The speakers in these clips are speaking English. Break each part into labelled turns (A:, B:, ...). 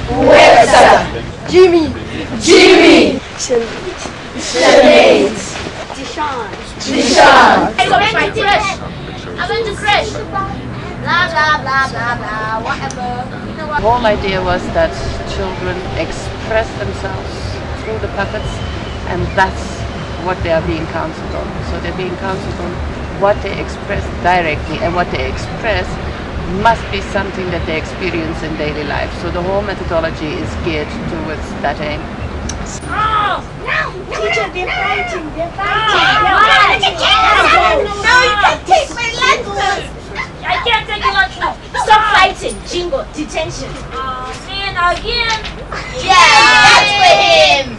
A: Webster.
B: Jimmy.
A: Jimmy. Sinead.
B: Deshaun.
A: I went to crash. I went to crash. Blah blah blah blah blah. Whatever. You know what?
C: The whole idea was that children express themselves through the puppets, and that's what they are being counseled on. So they're being counseled on what they express directly, and what they express must be something that they experience in daily life. So the whole methodology is geared towards that aim.
B: Oh! No! Teacher, they're fighting! They're fighting!
A: No, you can't take my lunch food. I can't take your lunch food. Stop fighting. Jingo, detention. Man, again. Yeah, that's for him.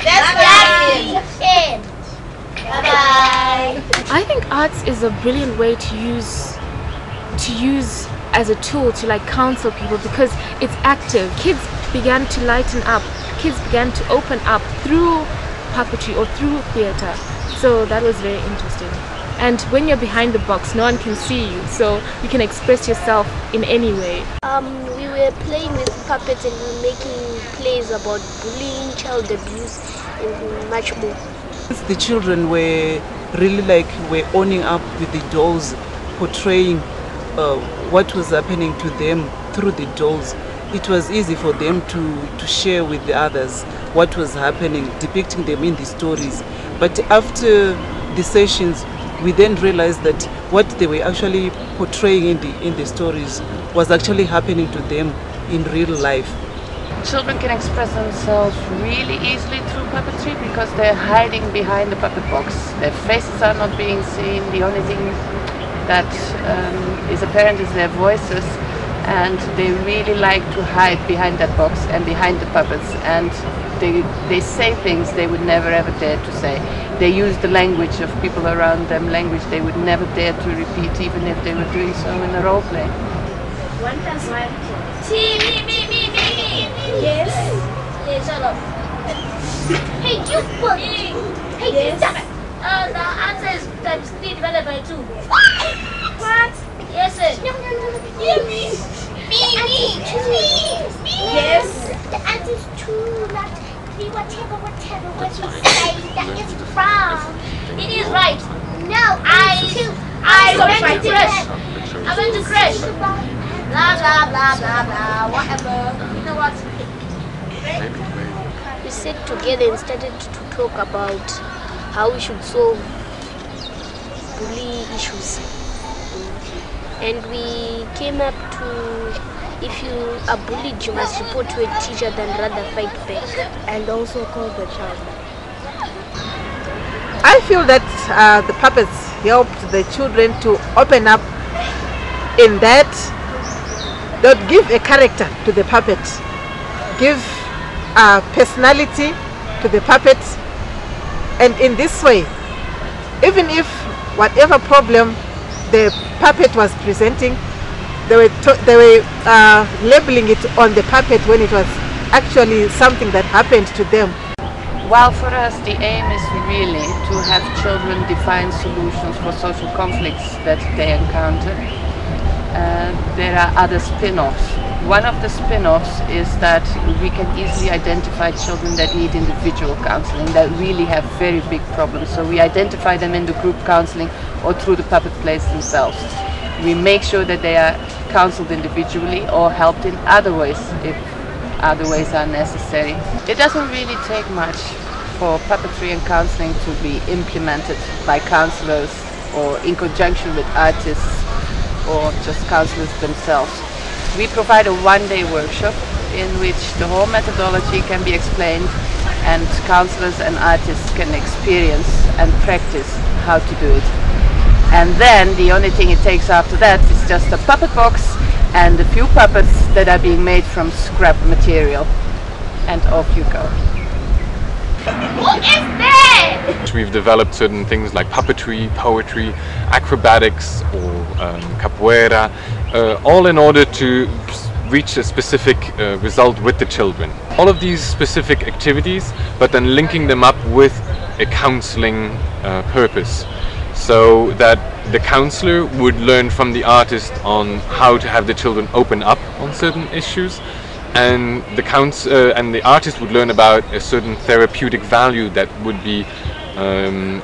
A: That's for him. Bye-bye.
D: I think arts is a brilliant way to use as a tool to like counsel people, because it's active. Kids began to lighten up. Kids began to open up through puppetry or through theater. So that was very interesting. And when you're behind the box, no one can see you, so you can express yourself in any way.
E: We were playing with puppets and we were making plays about bullying, child abuse, and much more.
F: The children were really were owning up with the dolls, portraying what was happening to them through the dolls. It was easy for them to share with the others what was happening, depicting them in the stories. But after the sessions, we then realized that what they were actually portraying in the stories was actually happening to them in real life.
C: Children can express themselves really easily through puppetry because they're hiding behind the puppet box. Their faces are not being seen. The only thing that is apparent is their voices, and they really like to hide behind that box and behind the puppets, and they say things they would never ever dare to say. They use the language of people around them, language they would never dare to repeat even if they were doing so in a role play.
A: One can smile. See, me. Yes. Hey, shut up. Hey, you put. Hey, yes. Stop it. The answer is times 3 divided by 2. What? Yes, sir. No. Me. Yes.
E: The answer is 2, not 3, whatever what you say, that is wrong.
A: It is right.
E: No,
A: I went to crash. I went to crash. Blah blah blah blah blah. Whatever. You know what?
E: We sat together and started to talk about how we should solve bully issues. And we came up to, if you are bullied, you must report to a teacher than rather fight back.
B: And also call the child.
G: I feel that the puppets helped the children to open up in that they'd give a character to the puppet, give a personality to the puppet, and in this way, even if whatever problem the puppet was presenting, they were labeling it on the puppet when it was actually something that happened to them.
C: While for us the aim is really to have children define solutions for social conflicts that they encounter, there are other spin-offs. One of the spin-offs is that we can easily identify children that need individual counseling, that really have very big problems. So we identify them in the group counseling or through the puppet plays themselves. We make sure that they are counseled individually or helped in other ways if other ways are necessary. It doesn't really take much for puppetry and counseling to be implemented by counselors or in conjunction with artists or just counselors themselves. We provide a one-day workshop in which the whole methodology can be explained and counselors and artists can experience and practice how to do it. And then the only thing it takes after that is just a puppet box and a few puppets that are being made from scrap material. And off you go.
A: Who is there?
H: We've developed certain things like puppetry, poetry, acrobatics or capoeira, all in order to reach a specific result with the children. All of these specific activities, but then linking them up with a counseling purpose, so that the counselor would learn from the artist on how to have the children open up on certain issues, and the artist would learn about a certain therapeutic value that would be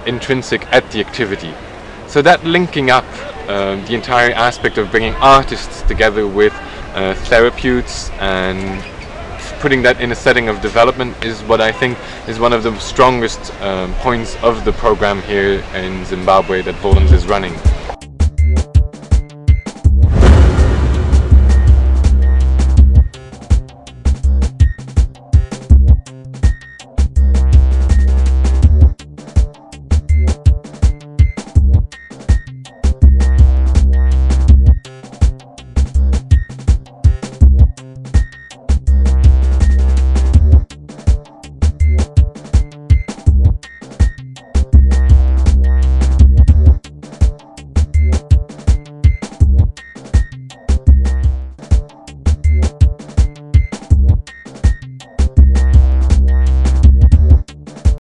H: intrinsic at the activity. So that linking up the entire aspect of bringing artists together with therapeutes and putting that in a setting of development is what I think is one of the strongest points of the program here in Zimbabwe that Volens is running.